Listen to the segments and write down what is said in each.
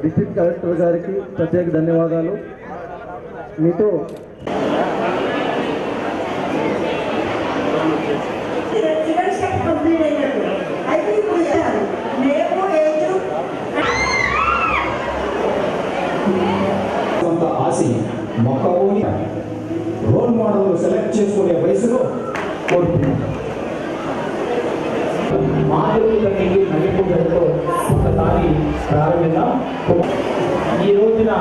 District collector గారికి ప్రత్యేక ధన్యవాదాలు. మీతో ఆశ మొక్కబోని రోల్ మోడల్ సెలెక్ట్ చేసుకునే వయసులో కోరుకుంటున్నాను. మాధవులకి నలుగురితో ఒకసారి ప్రారంభిద్దాం. ఈ రోజున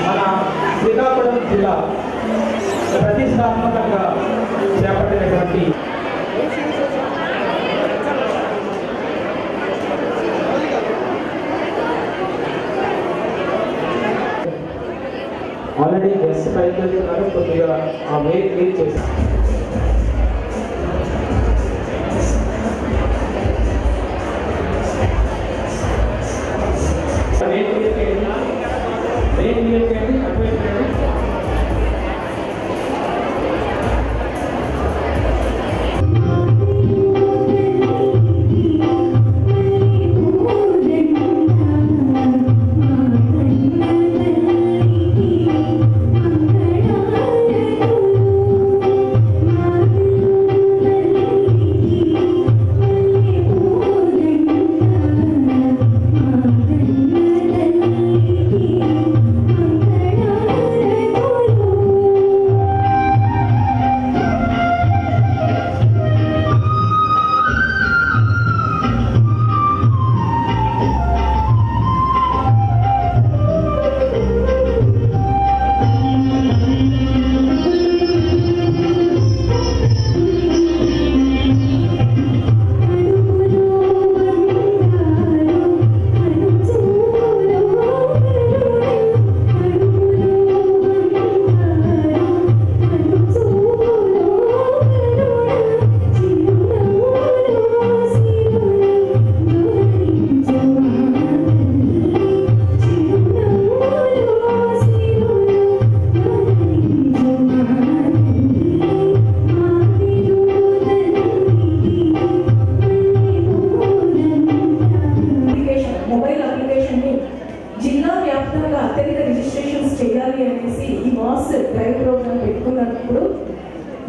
మన శ్రీకాకుళం జిల్లా ప్రతిష్టాత్మకంగా చేపట్టినటువంటి ఆల్రెడీ గెస్ట్ పైకి కొద్దిగా ఆ వెయిట్ లీడ్ చేశాం.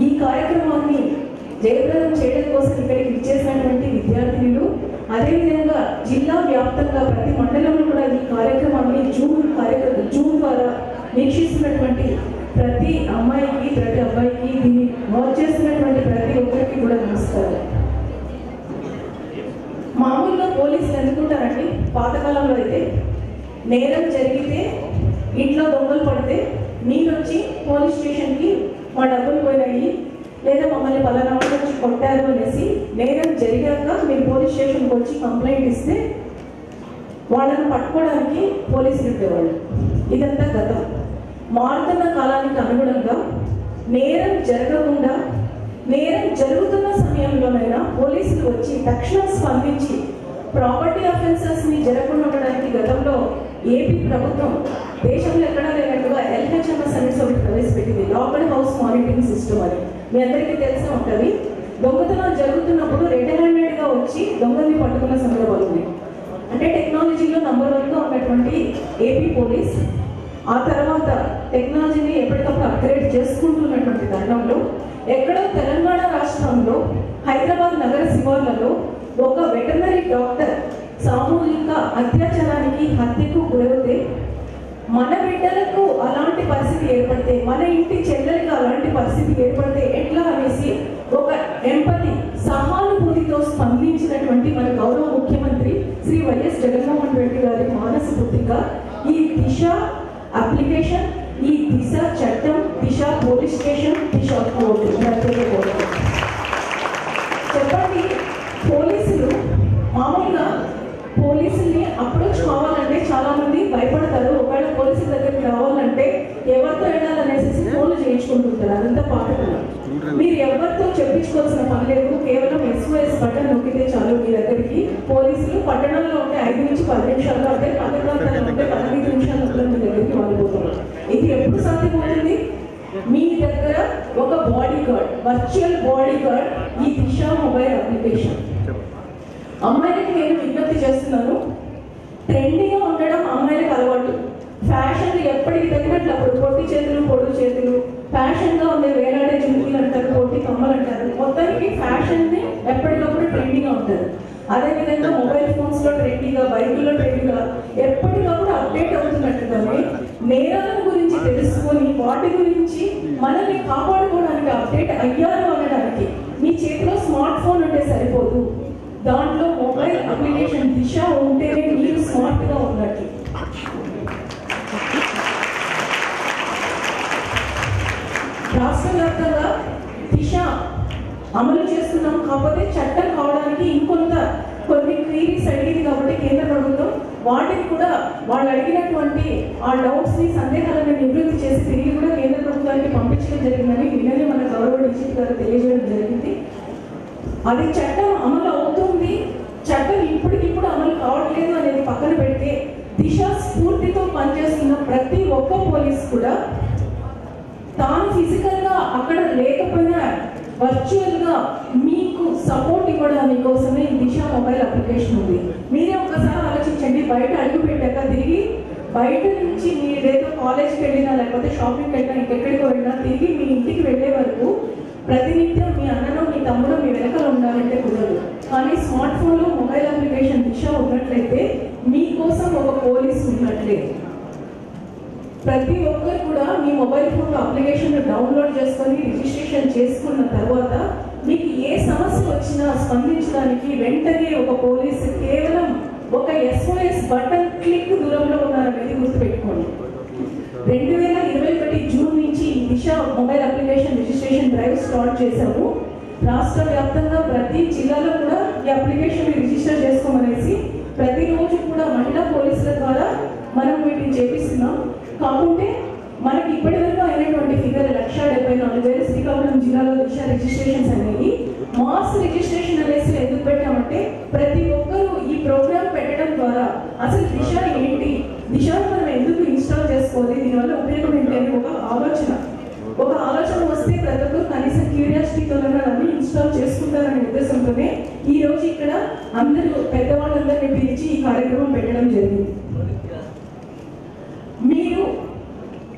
ఈ కార్యక్రమాన్ని జయప్రదం చేయడం కోసం ఇక్కడికి ఇచ్చేసినటువంటి విద్యార్థులు, అదేవిధంగా జిల్లా వ్యాప్తంగా ప్రతి మండలంలో కూడా ఈ కార్యక్రమాన్ని జూమ్ ద్వారా వీక్షిస్తున్నటువంటి ప్రతి అమ్మాయికి, ప్రతి అబ్బాయికి, దీన్ని వాచ్ చేస్తున్నటువంటి ప్రతి ఒక్కరికి కూడా నమస్కారం. మామూలుగా పోలీసులు ఎందుకుంటారండి, పాతకాలంలో అయితే నేరం జరిగితే ఇంట్లో దొంగలు పడితే మీరు వచ్చి పోలీస్ స్టేషన్కి మా డబ్బులు పోయినాయి లేదా మమ్మల్ని పలానా నుంచి కొట్టారు అనేసి నేరం జరిగాక మీరు పోలీస్ స్టేషన్కి వచ్చి కంప్లైంట్ ఇస్తే వాళ్ళని పట్టుకోవడానికి పోలీసులు ఉండేవాళ్ళు. ఇదంతా గతం. మారుతున్న కాలానికి అనుగుణంగా నేరం జరగకుండా నేరం జరుగుతున్న సమయంలోనైనా పోలీసులు వచ్చి తక్షణం స్పందించి ప్రాపర్టీ అఫెన్సెస్ని జరగకుండా ఉండడానికి గతంలో ఏపీ ప్రభుత్వం దేశంలో ఎక్కడా లేనట్టుగా LHMS అనేది ఒకటి ప్రవేశపెట్టింది, లాక్డ్ హౌస్ మానిటరింగ్ సిస్టమ్ అని. మీ అందరికీ తెలిసే ఉంటుంది. దొంగతనాలు జరుగుతున్నప్పుడు రెడ్ హ్యాండెడ్గా వచ్చి దొంగల్ని పట్టుకున్న సందర్భాలు ఉన్నాయి. అంటే టెక్నాలజీలో నంబర్ 1గా ఉన్నటువంటి ఏపీ పోలీస్ ఆ తర్వాత టెక్నాలజీని ఎప్పటికప్పుడు అప్గ్రేడ్ చేసుకుంటున్నటువంటి తరుణంలో ఎక్కడో తెలంగాణ రాష్ట్రంలో హైదరాబాద్ నగర శివార్లలో ఒక వెటర్నరీ డాక్టర్ సామూహిక అత్యాచారానికి, హత్యకు గురైతే మన బిడ్డలకు అలాంటి పరిస్థితి ఏర్పడితే, మన ఇంటి చెల్లెలకు అలాంటి పరిస్థితి ఏర్పడితే ఎట్లా అనేసి ఒక ఎంపతి, సహానుభూతితో స్పందించినటువంటి మన గౌరవ ముఖ్యమంత్రి శ్రీ వైఎస్ జగన్మోహన్ రెడ్డి గారి మానస పుత్రిక ఈ దిశ అప్లికేషన్, ఈ దిశ చట్టం, దిశ పోలీస్ స్టేషన్, దిశ కోర్టు చెప్పండి. పోలీసులు మామూలుగా పోలీసుల్ని అప్రోచ్ కావాలంటే చాలా మంది భయపడతారు. ఒకవేళ పోలీసుల దగ్గరికి రావాలంటే ఎవరితో వెళ్ళాలనేసి ఫోన్లు చేయించుకుంటుంటారు. అదంతా పాఠకులు. మీరు ఎవరితో చెప్పించుకోవాల్సిన పని లేదు. కేవలం SOS బటన్ నొక్కితే చాలు మీ దగ్గరికి పోలీసులు పట్టణంలో ఉంటే 5 నుంచి 10 నిమిషాల్లో, అంటే పల్లె ప్రాంతాల్లో ఉంటే 15 నిమిషాల్లో మీ దగ్గరికి వాళ్ళిపోతున్నారు. ఇది ఎప్పుడు సాధ్యమవుతుంది? మీ దగ్గర ఒక body guard, virtual body guard, ఈ దిశ మొబైల్ అప్లికేషన్. అమ్మాయిలకి నేను విజ్ఞప్తి చేస్తున్నాను, ట్రెండింగ్ ఉండే వేలాడే జుంకీలు అంటారు, కోటి కమ్మలు అంటారు. మొత్తానికి ఫ్యాషన్ ని ఎప్పటికప్పుడు ట్రెండింగ్ గా ఉంటారు. అదేవిధంగా మొబైల్ ఫోన్స్ లో ట్రెండింగ్ గా, బైకుల్లో ట్రెండింగ్ గా ఎప్పటికప్పుడు అప్డేట్ అవుతున్నట్టుగానే నేరాల గురించి తెలుసుకొని వాటి గురించి మనల్ని కాపాడుకోవడానికి అప్డేట్ అయ్యారు అనడానికి మీ చేతిలో స్మార్ట్ ఫోన్ ఉంటే సరిపోదు, దాంట్లో మొబైల్ అప్లికేషన్ దిశ ఉంటేనే మీరు స్మార్ట్ గా ఉన్నట్టు. రాష్ట్ర వ్యాప్తంగా దిశ అమలు చేస్తున్నాం, కాకపోతే చట్టం కావడానికి కొన్ని క్వీరీస్ అడిగింది కాబట్టి కేంద్ర ప్రభుత్వం వాటిని కూడా వాళ్ళు అడిగినటువంటి ఆ డౌట్స్ ని, సందేహాలను నివృత్తి చేసి తిరిగి కూడా కేంద్ర ప్రభుత్వానికి పంపించడం జరిగిందని నిన్ననే మన గౌరవ డీజీపీ గారు తెలియజేయడం జరిగింది. అది చట్టం అమలు అవుతుంది, చట్టం ఇప్పటికిప్పుడు అమలు కావట్లేదు అనేది పక్కన పెడితే దిశ స్ఫూర్తితో పనిచేస్తున్న ప్రతి ఒక్క పోలీస్ కూడా తాను ఫిజికల్ గా అక్కడ లేకపోయినా వర్చువల్ గా మీకు సపోర్ట్ ఇవ్వడానికి కోసమే దిశ మొబైల్ అప్లికేషన్ ఉంది. మీరే ఒకసారి ఆలోచించండి, బయట అడుగు పెట్టాక తిరిగి బయట నుంచి మీరేదో కాలేజ్కి వెళ్ళినా లేకపోతే షాపింగ్కి వెళ్ళినా ఇంకెక్కడికి వెళ్ళినా తిరిగి మీ ఇంటికి వెళ్ళే వరకు ప్రతినిత్యం మీ అన్నను, మీ తమ్ముడు మీ వెనకాల ఉండాలంటే కుదరదు. కానీ స్మార్ట్ ఫోన్ లో మొబైల్ అప్లికేషన్ దిశ ఉన్నట్లయితే మీకోసం ఒక పోలీస్ ఉన్నట్లే. ప్రతి ఒక్కరు కూడా మీ మొబైల్ ఫోన్ అప్లికేషన్ డౌన్లోడ్ చేసుకొని రిజిస్ట్రేషన్ చేసుకున్న తర్వాత మీకు ఏ సమస్య వచ్చినా స్పందించడానికి వెంటనే ఒక పోలీసు కేవలం ఒక SOS బటన్ క్లిక్ దూరంలో ఉన్నారనేది గుర్తుపెట్టుకోండి. 2021 జూన్ నుంచి Disha mobile application registration drive start చేశాము. రాష్ట్ర వ్యాప్తంగా ప్రతి జిల్లాలో కూడా ఈ అప్లికేషన్ రిజిస్టర్ చేసుకోమనేసి ప్రతిరోజు కూడా మహిళా పోలీసుల ద్వారా మనం వీటిని చేపిస్తున్నాం. కాకుంటే మనకి ఇప్పటి వరకు అయినటువంటి ఫిగర్ 1,74,000 శ్రీకాకుళం జిల్లాలో దిశ రిజిస్ట్రేషన్స్ అనేవి. మాస్ రిజిస్ట్రేషన్ అనేసి ఎందుకు పెట్టామంటే ప్రతి ఒక్కరూ ఈ ప్రోగ్రామ్ పెట్టడం ద్వారా అసలు దిశ ఏంటి, దిశను మనం ఎందుకు ఇన్స్టాల్ చేసుకోవాలి, దీనివల్ల ఉపయోగం ఏంటి అని ఒక ఆలోచన వస్తే ప్రతి ఒక్కరు కనీసం క్యూరియాసిటీతో అన్ని ఇన్స్టాల్ చేసుకుంటారనే ఉద్దేశంతోనే ఈ రోజు ఇక్కడ అందరూ పెద్దవాళ్ళందరినీ పిలిచి ఈ కార్యక్రమం పెట్టడం జరిగింది. మీరు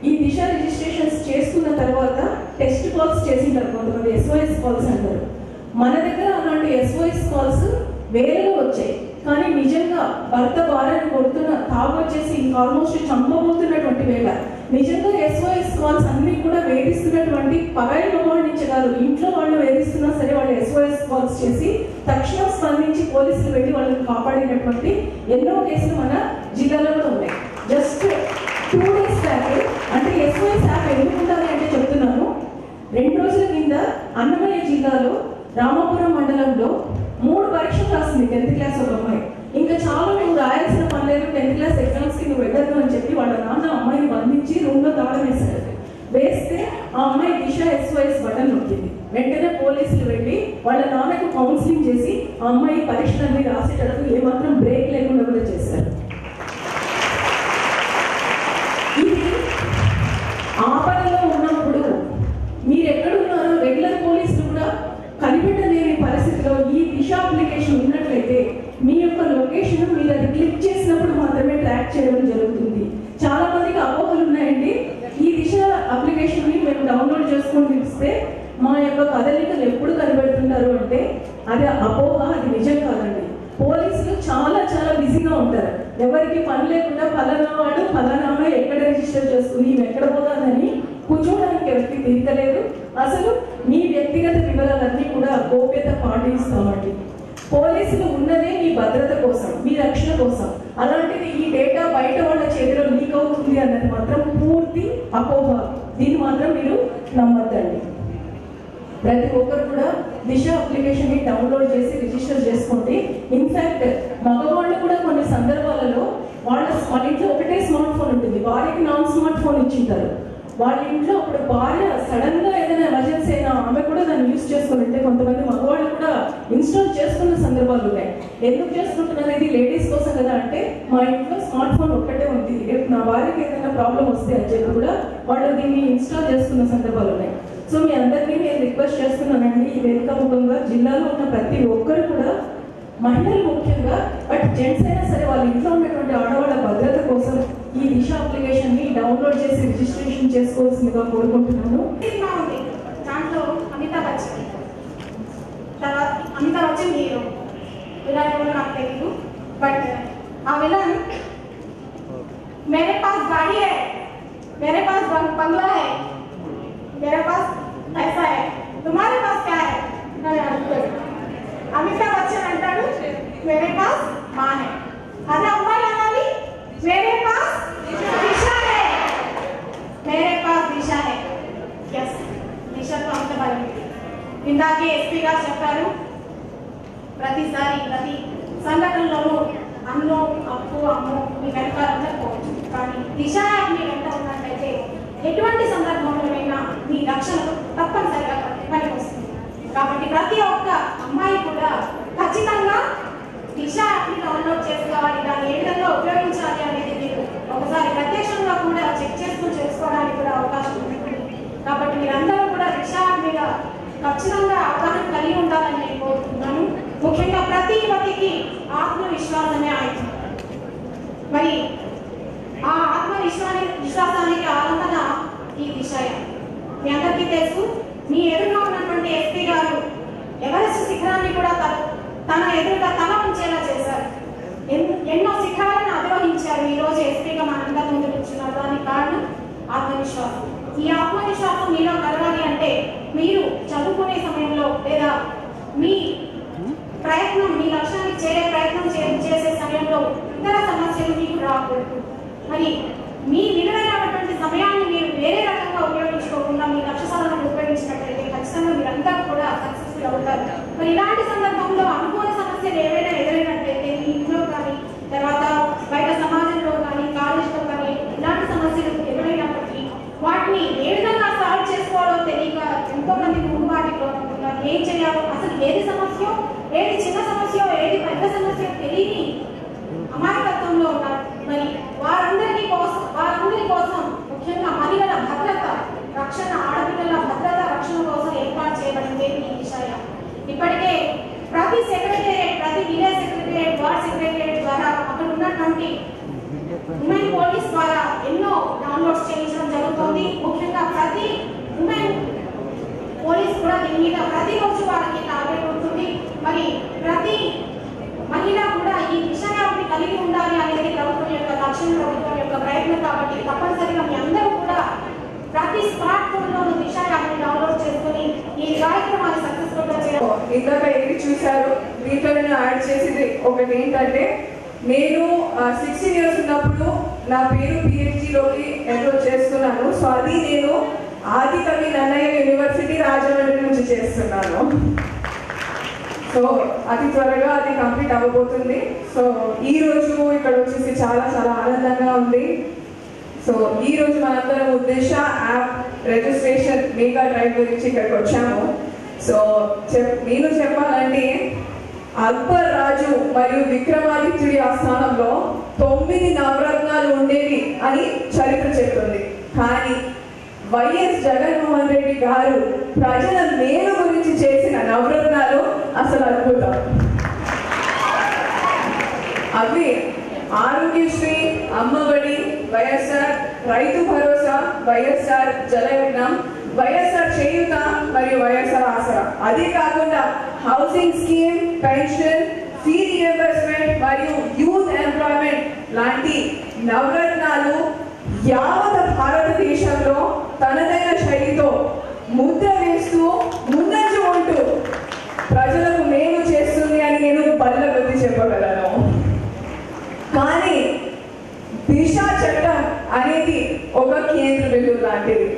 ఈ దిశ రిజిస్ట్రేషన్స్ చేసుకున్న తర్వాత టెస్ట్ కాల్స్ చేసింటారు, కొంతమంది SOS కాల్స్ అంటారు. మన దగ్గర అలాంటి SOS కాల్స్ వేరేగా వచ్చాయి. కానీ నిజంగా భర్త భార్యను కొడుతున్న తాగొచ్చేసి ఆల్మోస్ట్ చంపబోతున్నటువంటి వేళ నిజంగా SOS కాల్స్ అన్ని కూడా వేధిస్తున్నటువంటి పరాయి మొబైల్ నుంచి కాదు, ఇంట్లో వాళ్ళు వేధిస్తున్నా సరే వాళ్ళు SOS కాల్స్ చేసి తక్షణం స్పందించి పోలీసులు వెళ్ళి వాళ్ళని కాపాడినటువంటి ఎన్నో కేసులు మన జిల్లాలో కూడా ఉన్నాయి. జస్ట్ 2 days బ్యాక్ అంటే SOS యాప్ ఎందుకు ఉండాలి అంటే చెప్తున్నాను. 2 రోజుల కింద అన్నమయ్య జిల్లాలో రామాపురం మండలంలో 3 పరీక్షలు రాసింది 10th క్లాస్ ఒక అమ్మాయి. ఇంకా చాలా నువ్వు రాయాల్సిన పని లేదు, 10th క్లాస్ ఎగ్జామ్స్ కి నువ్వు వెళ్ళదు అని చెప్పి వాళ్ళ నాన్న అమ్మాయిని బంధించి రూమ్ లో తాళం వేశారు. వేస్తే ఆ అమ్మాయి దిశ SOS బటన్ నొక్కింది. వెంటనే పోలీసులు వెళ్ళి వాళ్ళ నాన్నకు కౌన్సిలింగ్ చేసి ఆ అమ్మాయి పరీక్షలన్నీ రాసేటప్పుడు ఏమాత్రం బ్రేక్ లేకుండా కూడా చేశారు. ఆపదలో ఉన్నప్పుడు మీరు ఎక్కడున్నారో రెగ్యులర్ పోలీసులు కూడా కనిపెట్టలేని పరిస్థితిలో ఈ దిశ అప్లికేషన్ ఉన్నట్లయితే మీ యొక్క లొకేషన్ మీరు అది క్లిక్ చేసినప్పుడు మాత్రమే ట్రాక్ చేయడం జరుగుతుంది. చాలా మందికి అపోహలు ఉన్నాయండి. ఈ దిశ అప్లికేషన్ ని మేము డౌన్లోడ్ చేసుకొని ఇస్తే మా యొక్క కదలికలు ఎప్పుడు కనిపెడుతుంటారు అంటే అది అపోహ, అది నిజం కాదండి. పోలీసులు చాలా చాలా బిజీగా ఉంటారు. ఎవరికి పని లేకుండా ఫలానా వాడు ఫలానా ఎక్కడ రిజిస్టర్ చేసుకుని ఎక్కడ పోతానని కూర్చోవడానికి ఎవరికి తీరలేదు. అసలు మీ వ్యక్తిగత వివరాలన్నీ కూడా గోప్యత పాటిస్తామండి. పోలీసులు ఉన్నదే మీ భద్రత కోసం, మీ రక్షణ కోసం. అలాంటిది ఈ డేటా బయట వాళ్ళ చేతిలో లీక్ అవుతుంది అన్నది మాత్రం పూర్తి అపోహ. దీన్ని మాత్రం మీరు నమ్మద్దండి. ప్రతి ఒక్కరు కూడా దిశ అప్లికేషన్ ని డౌన్లోడ్ చేసి రిజిస్టర్ చేసుకోండి. ఇన్ఫాక్ట్ మగవాళ్ళు కూడా కొన్ని సందర్భాలలో వాళ్ళ ఇంట్లో ఒకటే స్మార్ట్ ఫోన్ ఉంటుంది, భార్యకి నాన్ స్మార్ట్ ఫోన్ ఇచ్చింటారు. వాళ్ళ ఇంట్లో అప్పుడు భార్య సడన్ గా ఏదైనా ఎమర్జెన్సీ అయినా ఆమె కూడా దాన్ని యూజ్ చేసుకుంటే కొంతమంది మగవాళ్ళు కూడా ఇన్స్టాల్ చేసుకున్న సందర్భాలు ఉన్నాయి. ఎందుకు చేసుకుంటున్నారు, ఇది లేడీస్ కోసం కదా అంటే మా ఇంట్లో స్మార్ట్ ఫోన్ ఒక్కటే ఉంది, నా భార్యకి ఏదైనా ప్రాబ్లం వస్తే అని చెప్పి కూడా వాళ్ళు దీన్ని ఇన్స్టాల్ చేసుకున్న సందర్భాలు ఉన్నాయి. సో మీ అందరినీ నేను రిక్వెస్ట్ చేస్తున్నానండి, ఈ వేదిక ముఖంగా జిల్లాలో ఉన్న ప్రతి ఒక్కరు కూడా, మహిళలు ముఖ్యంగా, బట్ జెంట్స్ అయినా సరే వాళ్ళ ఇంట్లో ఉన్నటువంటి ఆడవాళ్ళ భద్రత కోసం ఈ దిశ అప్లికేషన్ ని డౌన్లోడ్ చేసి రిజిస్ట్రేషన్ చేసుకోవాల్సిందిగా కోరుకుంటున్నాను. అమితాబ్ బచ్చన్. తర్వాత అమితాబ్ బచ్చన్ హీరో, విలన్ కూడా నాకు తెలియదు. बट आ विलन मेरे पास गाड़ी है, मेरे पास बंगला है, मेरे पास पैसा है, तुम्हारे पास क्या है? अमिताभ बच्चन अंटाడు मेरे पास माँ है. अरे अम्माई अनाली मेरे पास दिशा है, मेरे पास दिशा है. यस, दिशा तो अंत बारी ఇందాకే ఎస్పీ గారు చెప్పారు, ప్రతిసారి ప్రతి సంఘటనలోనూ అన్నో అప్పు అమ్మో మీ వెనకాలందకపోవచ్చు, కానీ దిశ యాప్ మీ వెంట ఉన్నట్లయితే ఎటువంటి సందర్భంలోనైనా మీ రక్షణకు తప్పనిసరిగా పనికొస్తుంది. కాబట్టి ప్రతి ఒక్క అమ్మాయి కూడా ఖచ్చితంగా దిశ యాప్ని డౌన్లోడ్ చేసుకోవాలి, దాన్ని ఏ విధంగా ఉపయోగించాలి అనేది మీరు ఒకసారి ప్రత్యక్షంగా కూడా చెక్ చేసుకుని చేసుకోవడానికి కూడా అవకాశం ఉంటుంది. కాబట్టి మీరందరూ కూడా దిశ యాప్ మీద ఖచ్చితంగా అవగాహన కలిగి ఉండాలని నేను కోరుతున్నాను. ముఖ్యంగా ప్రతి యువతికి ఆత్మవిశ్వాసమే ఆయుధం. మరి ఆ విశ్వాసానికి ఆలంబన ఈ దిశ. మీ అందరికీ తెలుసు, మీ ఎదురుగా ఉన్నటువంటి ఎస్పీ గారు ఎవరెస్ట్ శిఖరాన్ని కూడా తన ఎదురుగా తల ఉంచేలా చేశారు. ఎన్నో శిఖరాలను అధిరోహించారు. ఈ రోజు ఎస్పీగా మనందరి ముందు కూర్చున్నారు. దానికి కారణం ఆత్మవిశ్వాసం. ఈ ఆత్మవిశ్వాసం మీలో కలగాలి అంటే మీరు చదువుకునే సమయంలో లేదా మీ ప్రయత్నం మీ లక్ష్యానికి చేరే ప్రయత్నం చేసే సమయంలో ఇతర సమస్యలు మీకు రాకూడదు. మరి మీ విలువైనటువంటి సమయాన్ని మీరు వేరే రకంగా ఉపయోగించుకోకుండా మీ లక్ష్య సాధనకు ఉపయోగించినట్లయితే ఖచ్చితంగా మీరందరూ కూడా సక్సెస్ఫుల్ అవుతారు. మరి ఇలాంటి సందర్భంలో అనుకోని సమస్యలు ఏవైనా ఎదురైనట్లయితే మీ ఇంట్లో కానీ తర్వాత బయట సమాజంలో కానీ కాలేజీలో కానీ ఇలాంటి సమస్యలు ఎదురైనప్పటికీ వాటిని ఏ విధంగా సాల్వ్ చేసుకోవాలో తెలియక ఎంతో మంది ముందుబాటులో ఉంటున్నారు. ఏం చేయాలో, అసలు ఏది సమస్య, ఏది చిన్న సమస్య, ఏది పెద్ద సమస్య తెలియని అమాయకత్వంలో ఉన్నారు. మరి వారందరి కోసం ముఖ్యంగా మహిళల భద్రత రక్షణ, ఆడపిల్లల భద్రత రక్షణ కోసం ఏర్పాటు చేయబడింది ఈ విషయం. ఇప్పటికే ప్రతి సెక్రటేరియట్, ప్రతి విలేజ్ సెక్రటేరియట్, వార్డ్ సెక్రటేరియట్ ద్వారా అక్కడ ఉన్నటువంటి ఉమెన్ పోలీస్ ద్వారా ఎన్నో డౌన్లోడ్స్ చేయించడం జరుగుతుంది. ముఖ్యంగా ప్రతి ఉమెన్ పోలీస్ కూడా దీని మీద ప్రతిరోజు వాళ్ళకి టార్గెట్ ఉంటుంది. మరి ప్రతి మహిళ కూడా ఈ విషయాన్ని కలిగి ఉండాలి అనేది ప్రభుత్వం యొక్క లక్ష్యం, ప్రభుత్వం యొక్క ప్రయత్నం. కాబట్టి తప్పనిసరిగా మీ అందరూ కూడా ప్రతి స్మార్ట్ ఫోన్ లోను దిశ యాప్ని డౌన్లోడ్ చేసుకుని ఈ కార్యక్రమాన్ని సక్సెస్ఫుల్ గా చేయాలి. ఇందాక ఏది చూశారు, దీంట్లో నేను యాడ్ చేసేది ఒకటి ఏంటంటే, నేను 16 years ఉన్నప్పుడు నా పేరు PhDలోకి ఎన్రోల్ చేసుకున్నాను. సో అది నేను ఆదికవి నన్నయ్య యూనివర్సిటీ రాజమండ్రి నుంచి చేస్తున్నాను. సో అతి త్వరగా అది కంప్లీట్ అవ్వబోతుంది. సో ఈ రోజు ఇక్కడ వచ్చేసి చాలా చాలా ఆనందంగా ఉంది. సో ఈ రోజు మనందరం ఉద్దేశ యాప్ రిజిస్ట్రేషన్ మెగా డ్రైవ్ గురించి ఇక్కడికి వచ్చాము. సో నేను చెప్పాలంటే అక్బర్ రాజు మరియు విక్రమాదిత్యుడి ఆస్థానంలో 9 నవరత్నాలు ఉండేవి అని చరిత్ర చెప్తుంది. కానీ వైఎస్ జగన్మోహన్ రెడ్డి గారు ప్రజల మేలు గురించి చేసిన నవరత్నాలు అసలు అద్భుతం. అవి ఆరోగ్యశ్రీ, అమ్మఒడి, వైఎస్ఆర్ రైతు భరోసా, వైఎస్ఆర్ జలయజ్ఞం, వైఎస్ఆర్ చేయూత మరియు వైఎస్ఆర్ ఆసరా. అదే కాకుండా housing scheme, pension, fee reimbursement మరియు యూత్ ఎంప్లాయ్మెంట్ లాంటి నవరత్నాలు యావత్ భారతదేశంలో తనదైన శైలితో ముద్ర వేస్తూ ముందంజు ఉంటూ ప్రజలకు మేలు చేస్తుంది అని నేను బల్ల కొద్ది చెప్పగలను. కానీ దిశ చట్టం అనేది ఒక కేంద్ర బిందువు లాంటిది.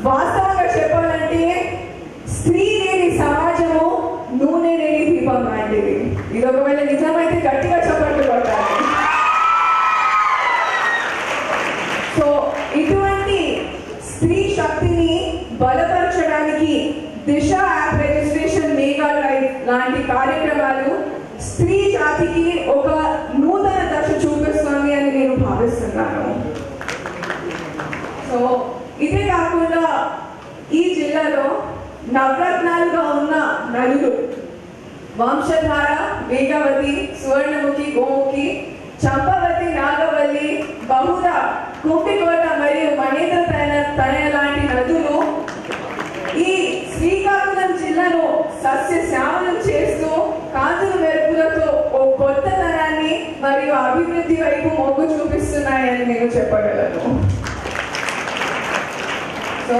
వాస్తవంగా చెప్పాలంటే స్త్రీ లేని సమాజము నూనె లేని దీపం లాంటిది. ఇది ఒకవేళ నిజమైతే గట్టిగా చప్పట్లు కొట్టాలి. సో ఇటువంటి స్త్రీ శక్తిని బలపరచడానికి దిశ యాప్ రిజిస్ట్రేషన్ మెగా డ్రైవ్ లాంటి కార్యక్రమాలు స్త్రీ జాతికి ఒక నూతన దశ చూపిస్తుంది అని నేను భావిస్తున్నాను. సో ఇదే కాకుండా ఈ జిల్లాలో నవరత్నాలుగా ఉన్న నదులు వంశధార, వేగవతి, సువర్ణముఖి, గోముఖి, చంపవతి, నాగవల్లి, బహుళ, కుంపికోట మరియు మణేంద్ర తనయ లాంటి నదులు ఈ శ్రీకాకుళం వైపు మొగ్గు చూపిస్తున్నాయని నేను చెప్పగలను. సో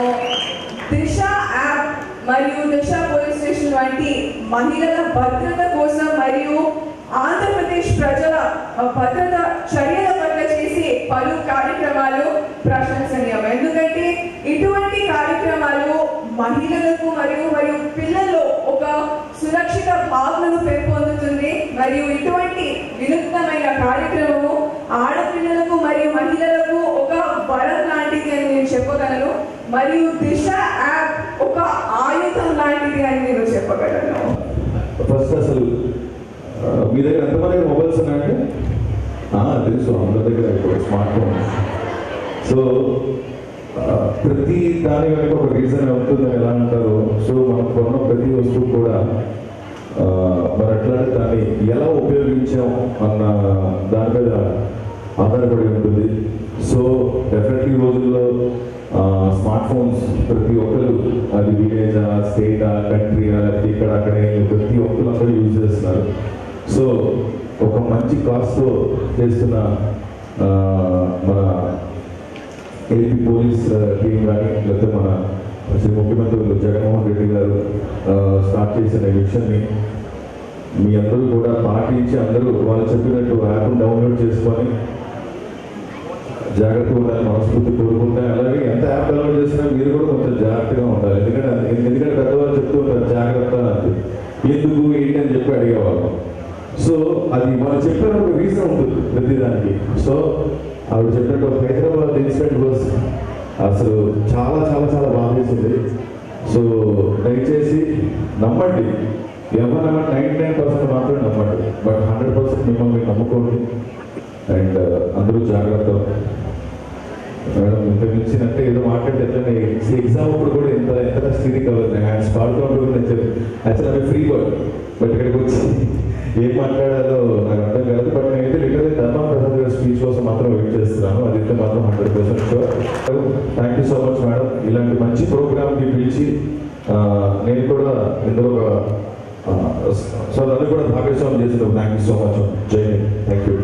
దిశ యాప్ మరియు దిశ పోలీస్ స్టేషన్ వంటి మహిళల భద్రత కోసం మరియు ఆంధ్రప్రదేశ్ ప్రజల భద్రత చర్యల పట్ల చేసే పలు కార్యక్రమాలు ప్రశంసనీయం. ఎందుకంటే ఇటువంటి కార్యక్రమాలు మహిళలకు మరియు పిల్లల్లో ఒక సురక్షిత భావనను పెంపొందుతుంది. మరియు ఇటువంటి వినూత్నమైన కార్యక్రమము ఆడపిల్లలకు మరియు మహిళలకు ఒక వరం లాంటిది అని నేను చెప్పగలను. మరియు దిశ యాప్ ఒక ఆయుధం లాంటిది అని నేను చెప్పగలను. ఫస్ట్ అసలు మీ దగ్గర ఎంతమంది మొబైల్స్ ఉన్నాయంటే తెలుసు అందరి దగ్గర స్మార్ట్ ఫోన్స్. సో ప్రతి దాని వెనక ఒక రీజన్ అవుతుందని ఎలా అంటారు. సో మనం కొన్న ప్రతి వస్తువు కూడా మరి అట్లాంటి దాన్ని ఎలా ఉపయోగించాం అన్న దాని మీద ఆధారపడి ఉంటుంది. సో డెఫినెట్లీ ఈ రోజుల్లో స్మార్ట్ ఫోన్స్ ప్రతి ఒక్కరు, అది విలేజా, స్టేటా, కంట్రీయా, లేకపోతే ఇక్కడ అక్కడే ప్రతి ఒక్కరు అందరూ యూజ్ చేస్తున్నారు. సో ఒక మంచి కాస్ట్తో చేస్తున్న మన ఏపీ పోలీస్ టీం కానీ లేకపోతే మన శ్రీ ముఖ్యమంత్రులు జగన్మోహన్ రెడ్డి గారు స్టార్ట్ చేసిన విషయాన్ని మీ అందరూ కూడా పాటించి అందరూ వాళ్ళు చెప్పినట్టు యాప్ను డౌన్లోడ్ చేసుకొని జాగ్రత్తగా ఉండాలి మనస్ఫూర్తి కోరుకుంటే. అలాగే ఎంత యాప్ డౌన్లోడ్ చేసినా మీరు కూడా కొంచెం జాగ్రత్తగా ఉండాలి. ఎందుకంటే పెద్దవాళ్ళు చెప్తూ ఉంటారు జాగ్రత్త అంటే ఎందుకు ఏంటి అని చెప్పి అడిగేవాళ్ళు. సో అది వాళ్ళు చెప్పిన ఒక రీజన్ ఉంటుంది ప్రతిదానికి. సో ఆవిడ చెప్పినట్టు హైదరాబాద్ ఇన్సిడెంట్ వాజ్ అసలు చాలా చాలా చాలా బాగా చేసింది. సో దయచేసి నమ్మండి, ఎవరైనా 99% మాత్రమే నమ్మండి, బట్ 100% మిమ్మల్ని నమ్ముకోండి. అండ్ అందరూ జాగ్రత్త. మేడం ఇంత మించినంటే ఏదో మాట్లాడితే ఎగ్జామ్ అప్పుడు కూడా ఎంత స్టీరింగ్ అవ్వదు. హ్యాండ్స్ పాడుకుంటూ యాక్చువల్ ఫ్రీ వర్డ్, బట్ ఇక్కడికి వచ్చి ఏం మాట్లాడాలో నాకు అర్థం కాదు. బట్ నేనైతే లిటరల్లీ ధర్మా ప్రసాద్ గారి స్పీచ్ కోసం మాత్రం వెయిట్ చేస్తున్నాను. అదైతే మాత్రం 100% sure. Thank you so much madam. ఇలాంటి మంచి ప్రోగ్రామ్కి పిలిచి నేను కూడా ఇందులో సో నన్ను కూడా భాగస్వామ్యం చేసినందుకు థ్యాంక్ యూ సో మచ్. జై హింద్. Thank you.